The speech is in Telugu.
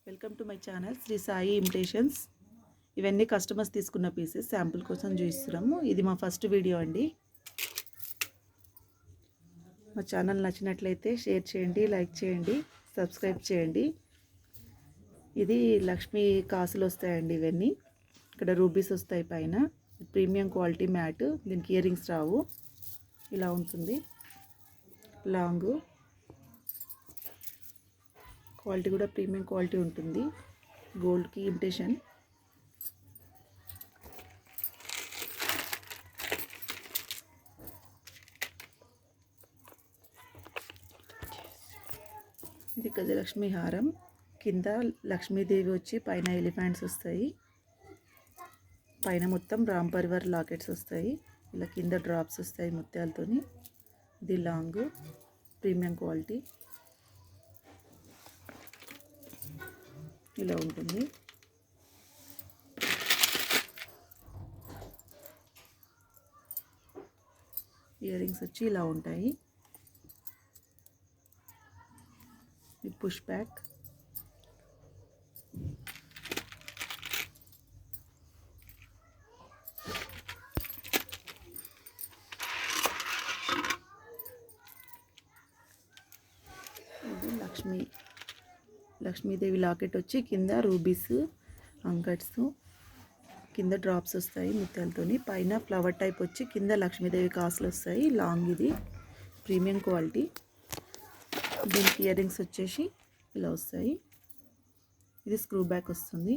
Welcome to my channel Sri Sai imitations. ఇవన్నీ కస్టమర్స్ తీసుకున్న పీసెస్ శాంపుల్ కోసం చూపిస్తున్నాము. ఇది మా ఫస్ట్ వీడియో అండి. మా ఛానల్ నచ్చినట్లయితే షేర్ చేయండి, లైక్ చేయండి, సబ్స్క్రైబ్ చేయండి. ఇది లక్ష్మీ కాసులు వస్తాయండి. ఇవన్నీ ఇక్కడ రూబీస్ వస్తాయి పైన. Premium quality matte. దీనికి ఇయర్ రింగ్స్ రావు. ఇలా ఉంటుంది. లాంగ్ క్వాలిటీ కూడా ప్రీమియం క్వాలిటీ ఉంటుంది. గోల్డ్కి ఇమిటేషన్. ఇది గజలక్ష్మి హారం. కింద లక్ష్మీదేవి వచ్చి పైన ఎలిఫెంట్స్ వస్తాయి. పైన మొత్తం రామ్ పరివార్ లాకెట్స్ వస్తాయి. ఇలా కింద డ్రాప్స్ వస్తాయి ముత్యాలతోని. ఇది లాంగ్ ప్రీమియం క్వాలిటీ. ఇలా ఉంటుంది. ఇయర్ రింగ్స్ వచ్చి ఇలా ఉంటాయి. ఇది పుష్ బ్యాక్. ఇది లక్ష్మీదేవి లాకెట్ వచ్చి కింద రూబీస్, అంకట్స్, కింద డ్రాప్స్ వస్తాయి ముత్యాలతోని. పైన ఫ్లవర్ టైప్ వచ్చి కింద లక్ష్మీదేవి కాసులు వస్తాయి. లాంగ్ ఇది ప్రీమియం క్వాలిటీ. దీనికి ఇయర్ రింగ్స్ వచ్చేసి ఇలా వస్తాయి. ఇది స్క్రూ బ్యాక్ వస్తుంది.